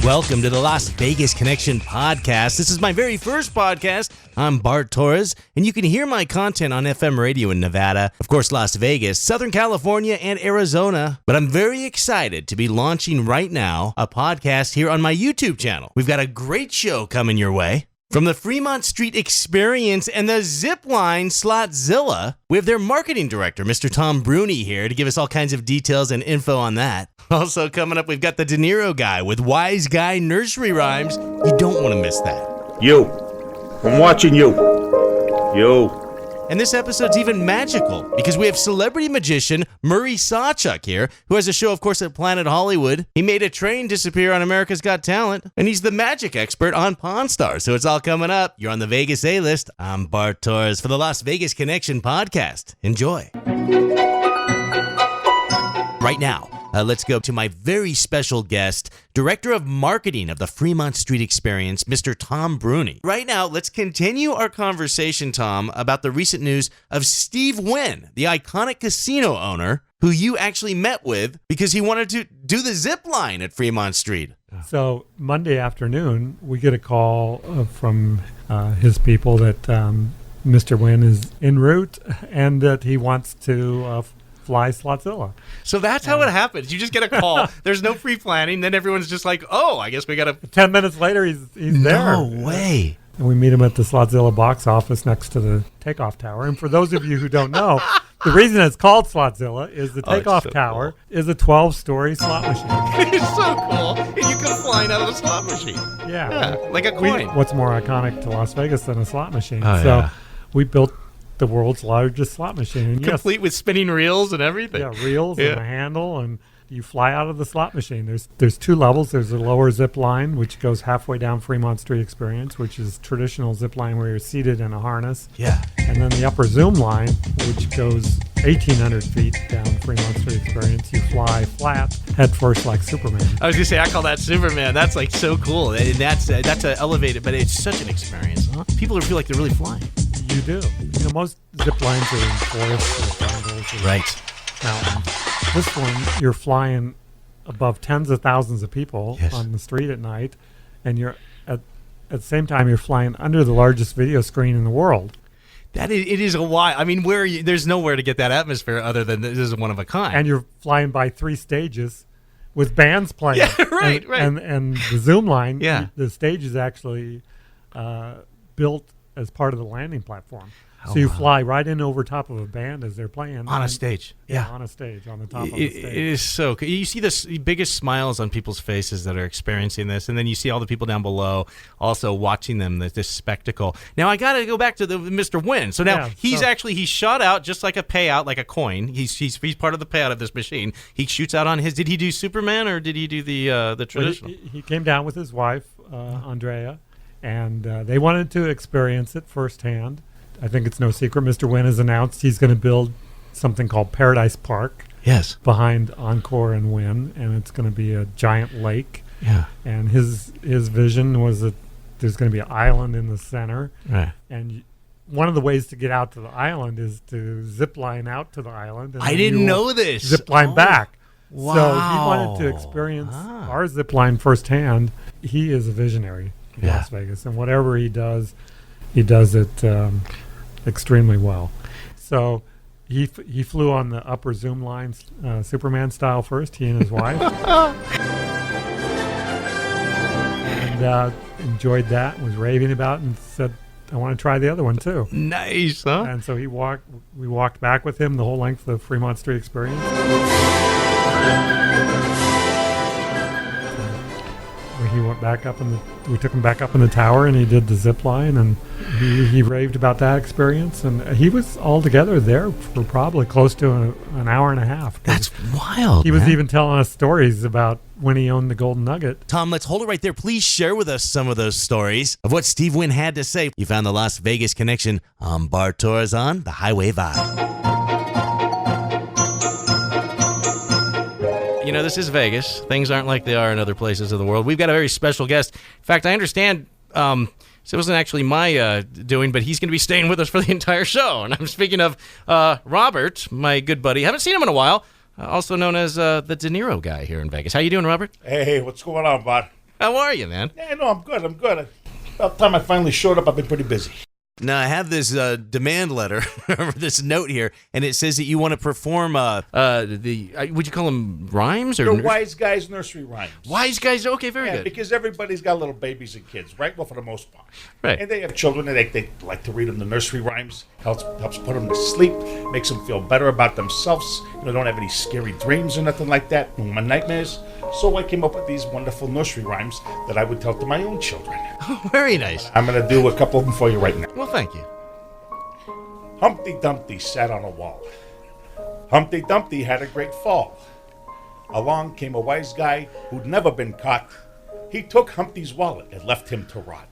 Welcome to the Las Vegas Connection podcast. This is my very first podcast. I'm Bart Torres, and you can hear my content on FM radio in Nevada, of course, Las Vegas, Southern California, and Arizona. But I'm very excited to be launching right now a podcast here on my YouTube channel. We've got a great show coming your way. From the Fremont Street Experience and the zipline Slotzilla, we have their marketing director, Mr. Tom Bruni, here to give us all kinds of details and info on that. Also coming up, we've got the De Niro guy with Wise Guy Nursery Rhymes. You don't want to miss that. You. I'm watching you. You. And this episode's even magical because we have celebrity magician Murray SawChuck here, who has a show, of course, at Planet Hollywood. He made a train disappear on America's Got Talent, and he's the magic expert on Pawn Stars. So it's all coming up. You're on the Vegas A-List. I'm Bart Torres for the Las Vegas Connection podcast. Enjoy. Right now, let's go to my very special guest, Director of Marketing of the Fremont Street Experience, Mr. Tom Bruni. Right now, let's continue our conversation, Tom, about the recent news of Steve Wynn, the iconic casino owner who you actually met with because he wanted to do the zip line at Fremont Street. So Monday afternoon, we get a call from his people that Mr. Wynn is en route and that he wants to fly Slotzilla. So that's how it happens. You just get a call. There's no pre-planning. Then everyone's just like, oh, I guess we got to... 10 minutes later, he's there. No way. And we meet him at the Slotzilla box office next to the takeoff tower. And for those of you who don't know, the reason it's called Slotzilla is the takeoff tower is a 12-story slot machine. It's so cool. And you come flying out of a slot machine. Yeah. Like a coin. What's more iconic to Las Vegas than a slot machine? We built the world's largest slot machine. And complete with spinning reels and everything. Yeah, reels and a handle, and you fly out of the slot machine. There's two levels. There's a lower zip line, which goes halfway down Fremont Street Experience, which is traditional zip line where you're seated in a harness. Yeah. And then the upper zoom line, which goes 1,800 feet down Fremont Street Experience. You fly flat, head first like Superman. I was going to say, I call that Superman. That's like so cool. And that's elevated, but it's such an experience. Huh? People feel like they're really flying. You do. You know, most zip lines are in forests or jungles. Right. Mountains. This one, you're flying above tens of thousands of people on the street at night, and you're at the same time you're flying under the largest video screen in the world. It is a wild. I mean, there's nowhere to get that atmosphere other than this is one of a kind. And you're flying by 3 stages with bands playing. Yeah, right. And the zoom line, the stage is actually built as part of the landing platform. So you fly right in over top of a band as they're playing. On a stage. Yeah, on a stage, on the top of the stage. It is so cool. You see the biggest smiles on people's faces that are experiencing this, and then you see all the people down below also watching them, this spectacle. Now, I got to go back to Mr. Wynn. So now he's shot out just like a payout, like a coin. He's part of the payout of this machine. He shoots out on his... Did he do Superman, or did he do the traditional? He came down with his wife, Andrea, and they wanted to experience it firsthand. I think it's no secret. Mr. Wynn has announced he's going to build something called Paradise Park. Yes. Behind Encore and Wynn, and it's going to be a giant lake. Yeah. And his vision was that there's going to be an island in the center. Right. And one of the ways to get out to the island is to zip line out to the island. And I didn't know this. Zip line back. Wow. So he wanted to experience our zip line firsthand. He is a visionary in Las Vegas, and whatever he does it extremely well. So he flew on the upper zoom lines, Superman style first, he and his wife. And enjoyed that, was raving about it, and said, I want to try the other one too. Nice, huh? And so we walked back with him the whole length of the Fremont Street Experience. He went back up we took him back up in the tower, and he did the zip line, and he raved about that experience. And he was altogether there for probably close to an hour and a half. That's wild. He was even telling us stories about when he owned the Golden Nugget. Tom, let's hold it right there. Please share with us some of those stories of what Steve Wynn had to say. You found the Las Vegas Connection on Bart Torres on the Highway Vibe. You know, this is Vegas. Things aren't like they are in other places of the world. We've got a very special guest. In fact, I understand so it wasn't actually my doing, but he's going to be staying with us for the entire show. And I'm speaking of Robert, my good buddy. Haven't seen him in a while. Also known as the De Niro guy here in Vegas. How you doing, Robert? Hey, what's going on, bud? How are you, man? Yeah, no, I'm good. About the time I finally showed up, I've been pretty busy. Now, I have this demand letter, this note here, and it says that you want to perform would you call them rhymes? Or They're wise guys nursery rhymes. Wise guys? Okay, very good. Because everybody's got little babies and kids, right? Well, for the most part. Right. And they have children, and they like to read them the nursery rhymes. Helps put them to sleep, makes them feel better about themselves. Don't have any scary dreams or nothing like that, no more nightmares. So I came up with these wonderful nursery rhymes that I would tell to my own children. Oh, very nice. I'm going to do a couple of them for you right now. Well, thank you. Humpty Dumpty sat on a wall. Humpty Dumpty had a great fall. Along came a wise guy who'd never been caught. He took Humpty's wallet and left him to rot.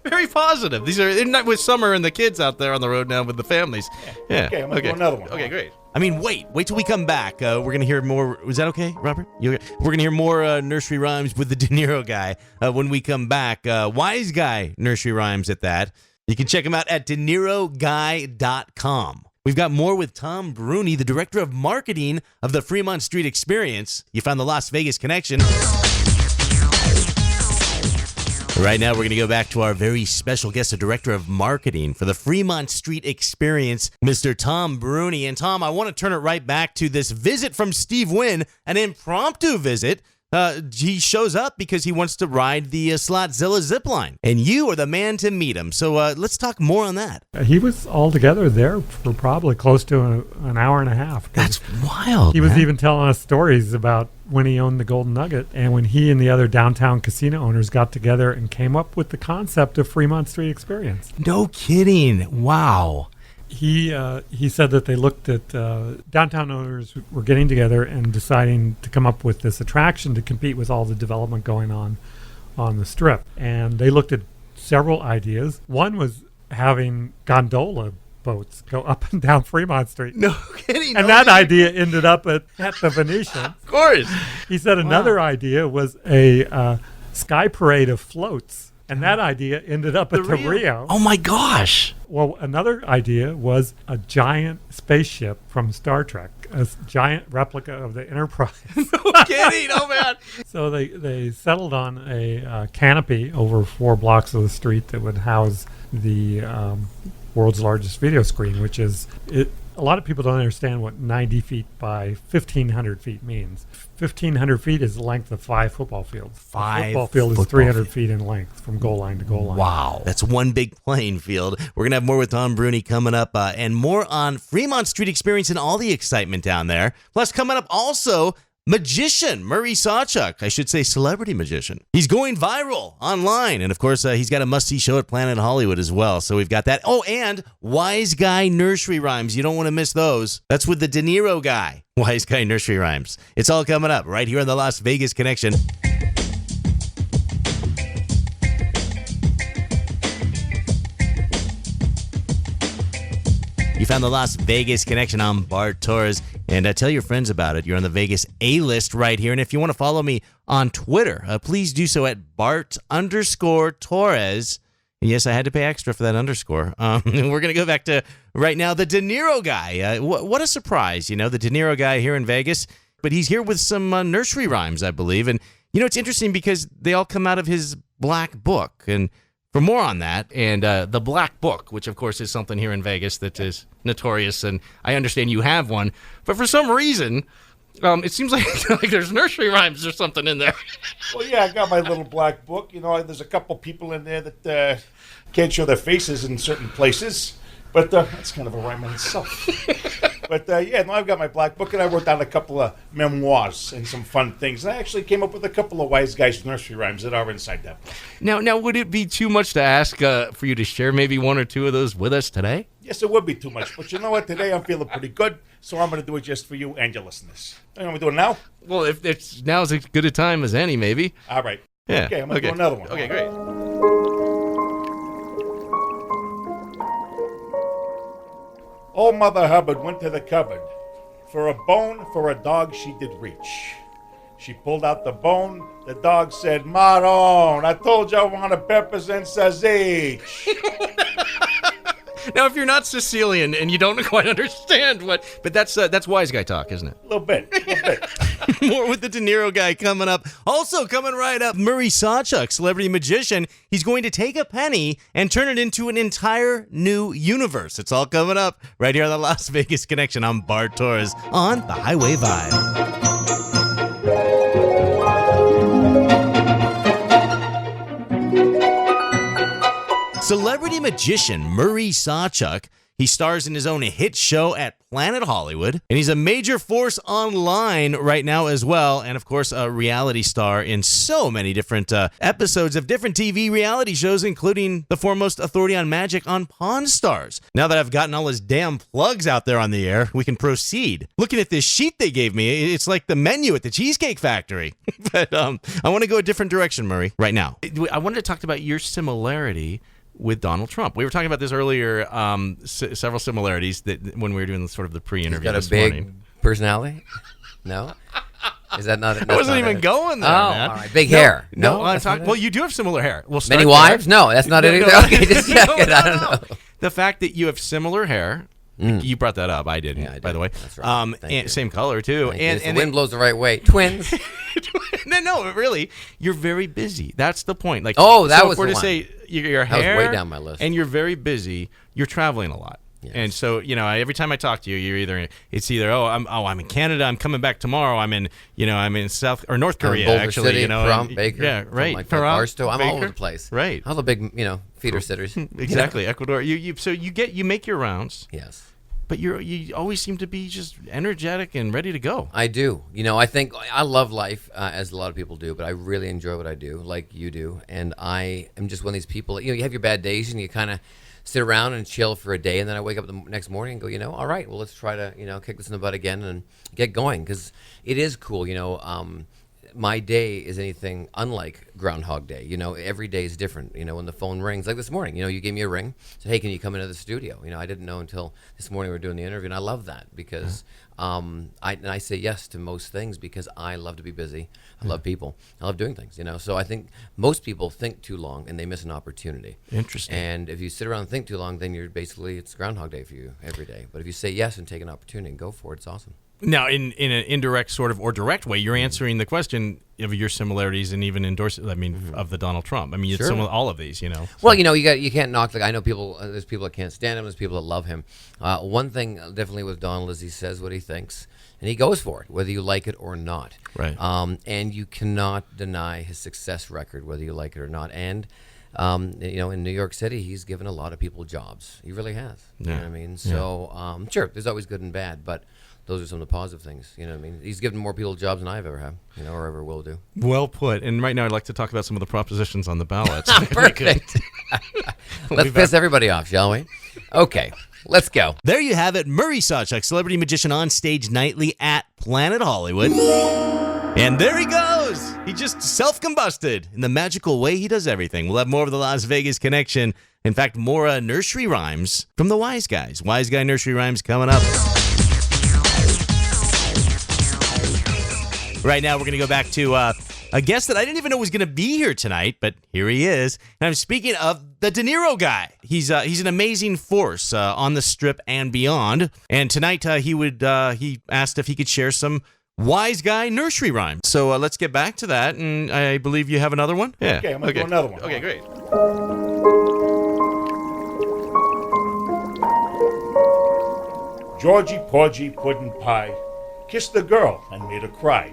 Very positive. They're not with Summer and the kids out there on the road now with the families. Yeah. Okay, I'm going to do another one. Okay, great. I mean, wait till we come back. We're going to hear more. Was that okay, Robert? We're going to hear more nursery rhymes with the De Niro guy when we come back. Wise guy nursery rhymes at that. You can check him out at deniroguy.com. We've got more with Tom Bruni, the director of marketing of the Fremont Street Experience. You found the Las Vegas connection. Right now, we're going to go back to our very special guest, the director of marketing for the Fremont Street Experience, Mr. Tom Bruni. And Tom, I want to turn it right back to this visit from Steve Wynn, an impromptu visit. He shows up because he wants to ride the Slotzilla zipline, and you are the man to meet him. So let's talk more on that. He was altogether there for probably close to an hour and a half. That's wild. He was even telling us stories about when he owned the Golden Nugget and when he and the other downtown casino owners got together and came up with the concept of Fremont Street Experience. No kidding. Wow. He said that they looked at downtown owners were getting together and deciding to come up with this attraction to compete with all the development going on the Strip. And they looked at several ideas. One was having gondola boats go up and down Fremont Street. No kidding. And that idea ended up at the Venetian. Of course. He said another idea was a sky parade of floats. And that idea ended up at the Rio. Oh, my gosh. Well, another idea was a giant spaceship from Star Trek, a giant replica of the Enterprise. No kidding. Oh, man. So they settled on a canopy over 4 blocks of the street that would house the world's largest video screen, which is it. A lot of people don't understand what 90 feet by 1,500 feet means. 1,500 feet is the length of 5 football fields. A football field is 300 feet in length from goal line to goal line. Wow. That's one big playing field. We're going to have more with Tom Bruni coming up and more on Fremont Street Experience and all the excitement down there. Plus, coming up also, magician Murray SawChuck, I should say celebrity magician. He's going viral online. And of course, he's got a must-see show at Planet Hollywood as well. So we've got that. Oh, and Wise Guy nursery rhymes. You don't want to miss those. That's with the De Niro guy. Wise Guy nursery rhymes. It's all coming up right here on the Las Vegas Connection. You found the Las Vegas Connection. I'm Bart Torres, and tell your friends about it. You're on the Vegas A-list right here, and if you want to follow me on Twitter, please do so at Bart_Torres. And yes, I had to pay extra for that underscore. We're going to go back to right now the De Niro guy. What a surprise, the De Niro guy here in Vegas, but he's here with some nursery rhymes, I believe, and it's interesting because they all come out of his black book, and for more on that, and the Black Book, which of course is something here in Vegas that is notorious, and I understand you have one, but for some reason, it seems like there's nursery rhymes or something in there. Well, yeah, I got my little black book. There's a couple people in there that can't show their faces in certain places, but that's kind of a rhyme in itself. But I've got my black book, and I wrote down a couple of memoirs and some fun things. And I actually came up with a couple of Wise Guys nursery rhymes that are inside that book. Now, would it be too much to ask for you to share maybe one or two of those with us today? Yes, it would be too much. But you know what? Today I'm feeling pretty good, so I'm going to do it just for you and your listeners. You want me to do it now? Well, if it's now's as good a time as any, maybe. All right. Yeah. Okay, I'm going to do another one. Okay, great. Old Mother Hubbard went to the cupboard. For a bone for a dog she did reach. She pulled out the bone. The dog said, Maron, I told you I wanted peppers and sausage. Now, if you're not Sicilian and you don't quite understand but that's wise guy talk, isn't it? A little bit. More with the De Niro guy coming up. Also coming right up, Murray SawChuck, celebrity magician. He's going to take a penny and turn it into an entire new universe. It's all coming up right here on the Las Vegas Connection. I'm Bart Torres on the Highway Vibe. Celebrity magician Murray SawChuck. He stars in his own hit show at Planet Hollywood, and he's a major force online right now as well, and of course a reality star in so many different episodes of different TV reality shows, including the foremost authority on magic on Pawn Stars. Now that I've gotten all his damn plugs out there on the air, we can proceed. Looking at this sheet they gave me, it's like the menu at the Cheesecake Factory. But I want to go a different direction, Murray, right now. I wanted to talk about your similarity with Donald Trump. We were talking about this earlier, several similarities that when we were doing sort of the pre-interview Got this a big morning. Personality? No? Is that not? I wasn't even going there, man. All right. Big hair. No, I'm talking. Well, you do have similar hair. We'll start Many there. wives? No, that's not it either. Okay, just checking. I don't know. The fact that you have similar hair. You brought that up. I didn't, Yeah, I by did. the way. That's right. Thank you. Same color, too. The wind blows the right way. Twins. No, really, you're very busy. That's the point. Like, Oh, that so was if we're the to one. say your That was hair, way down my list. and you're very busy. You're traveling a lot. Yes. And so, every time I talk to you, it's either I'm in Canada, I'm coming back tomorrow, I'm in South or North Korea, Boulder actually, City, Pahrump, and- Baker, yeah, something right, like that. Pahrump, Barstow. I'm all over Baker. the place. Right. All the big, feeder sitters. Exactly, Ecuador. So you make your rounds, Yes. but you always seem to be just energetic and ready to go. I do. I think I love life, as a lot of people do, but I really enjoy what I do, like you do. And I am just one of these people, you have your bad days and you kind of sit around and chill for a day. And then I wake up the next morning and go, all right, well, let's try to, kick this in the butt again and get going. Because it is cool, my day is anything unlike Groundhog Day. Every day is different. When the phone rings, like this morning, you gave me a ring, said, hey, can you come into the studio? I didn't know until this morning we were doing the interview, and I love that because I say yes to most things because I love to be busy. I love people. I love doing things, So I think most people think too long and they miss an opportunity. Interesting. And if you sit around and think too long, then it's Groundhog Day for you every day. But if you say yes and take an opportunity and go for it, it's awesome. Now, in an indirect sort of or direct way, you're answering the question of your similarities and even of the Donald Trump. It's Sure. some of all of these, So. Well, you can't knock I know people. There's people that can't stand him. There's people that love him. One thing definitely with Donald is he says what he thinks and he goes for it, whether you like it or not. Right. And you cannot deny his success record, whether you like it or not. And in New York City, he's given a lot of people jobs. He really has. You know what I mean? So sure, there's always good and bad, but those are some of the positive things. You know what I mean? He's given more people jobs than I've ever had, or ever will do. Well put. And right now, I'd like to talk about some of the propositions on the ballots. Perfect. Let's piss everybody off, shall we? Okay, let's go. There you have it. Murray SawChuck, celebrity magician on stage nightly at Planet Hollywood. And there he goes. He just self-combusted in the magical way he does everything. We'll have more of the Las Vegas Connection. In fact, more nursery rhymes from the Wise Guys. Wise Guy nursery rhymes coming up. Right now, we're going to go back to a guest that I didn't even know was going to be here tonight, but here he is. And I'm speaking of the De Niro guy. He's an amazing force on the Strip and beyond. And tonight, he asked if he could share some Wise Guy nursery rhymes. So let's get back to that. And I believe you have another one? Yeah. Okay, I'm going to do another one. Okay, great. Georgie Porgy Puddin' Pie kissed the girl and made her cry.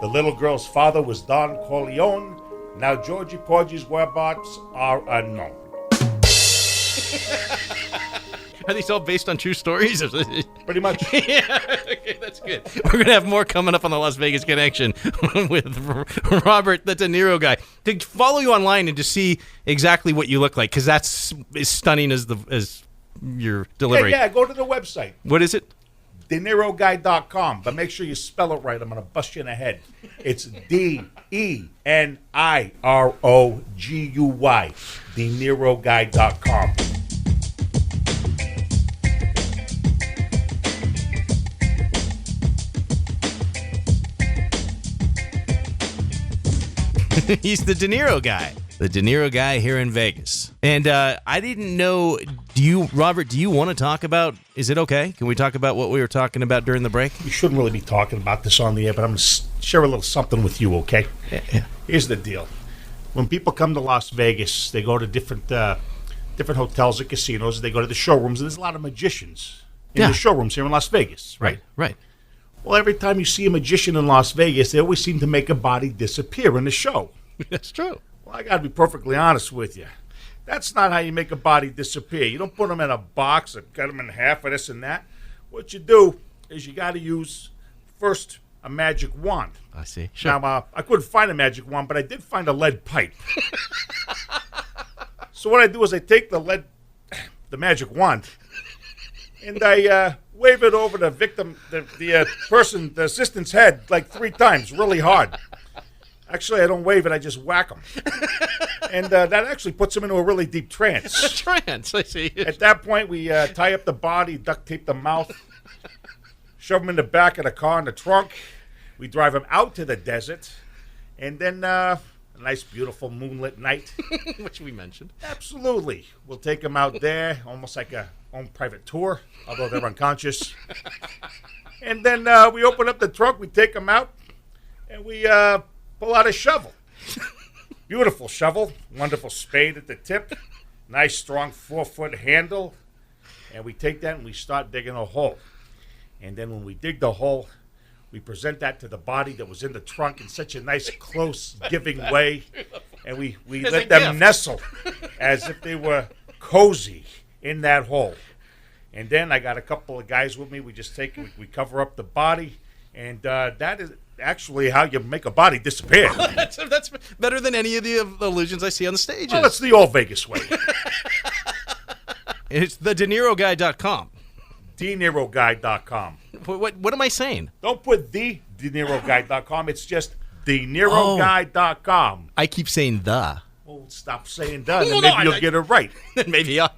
The little girl's father was Don Corleone. Now Georgie Porgy's whereabouts are unknown. Are these all based on true stories? Pretty much. Yeah, okay, that's good. We're going to have more coming up on the Las Vegas Connection with Robert, the De Niro guy. To follow you online and to see exactly what you look like, because that's as stunning as your delivery. Yeah, go to the website. What is it? DeNiroGuy.com, but make sure you spell it right. I'm going to bust you in the head. It's DENIROGUY. DeNiroGuy.com. He's the De Niro guy. The De Niro guy here in Vegas. And I didn't know Robert, do you want to talk about, is it okay? Can we talk about what we were talking about during the break? We shouldn't really be talking about this on the air, but I'm going to share a little something with you, okay? Yeah. Here's the deal. When people come to Las Vegas, they go to different hotels or casinos. They go to the showrooms, and there's a lot of magicians in the showrooms here in Las Vegas. Right. Well, every time you see a magician in Las Vegas, they always seem to make a body disappear in the show. That's true. Well, I got to be perfectly honest with you. That's not how you make a body disappear. You don't put them in a box and cut them in half or this and that. What you do is you got to use, first, a magic wand. I see. Sure. Now, I couldn't find a magic wand, but I did find a lead pipe. So what I do is I take the magic wand, and I wave it over the victim, the assistant's head like 3 times, really hard. Actually, I don't wave it; I just whack him, and that actually puts him into a really deep trance. Trance, I see. At that point, we tie up the body, duct tape the mouth, shove him in the back of the car in the trunk. We drive him out to the desert, and then a nice, beautiful moonlit night, which we mentioned. Absolutely, we'll take him out there, almost like a own private tour, although they're unconscious. And then we open up the trunk, we take him out, and we pull out a shovel. Beautiful shovel, wonderful spade at the tip, nice strong 4-foot handle, and we take that and we start digging a hole. And then when we dig the hole, we present that to the body that was in the trunk in such a nice, close, giving way, and we let them nestle as if they were cozy in that hole. And then I got a couple of guys with me. We just we cover up the body, and that is actually how you make a body disappear. That's better than any of the illusions I see on the stages. Well, it's the old Vegas way. It's the DeNiroGuy.com. DeNiroGuy.com. What am I saying? Don't put the DeNiroGuy.com. It's just DeNiroGuy.com. I keep saying the. Well, stop saying the, and maybe you'll get it right. Maybe I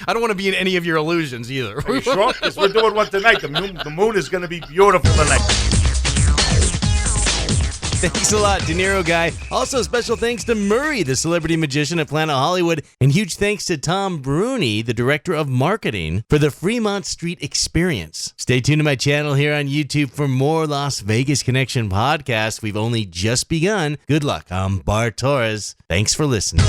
don't want to be in any of your illusions either. Are you sure? Because we're doing one tonight. The moon is going to be beautiful tonight. Thanks a lot, De Niro Guy. Also, special thanks to Murray, the celebrity magician at Planet Hollywood, and huge thanks to Tom Bruni, the director of marketing for the Fremont Street Experience. Stay tuned to my channel here on YouTube for more Las Vegas Connection podcasts. We've only just begun. Good luck. I'm Bart Torres. Thanks for listening.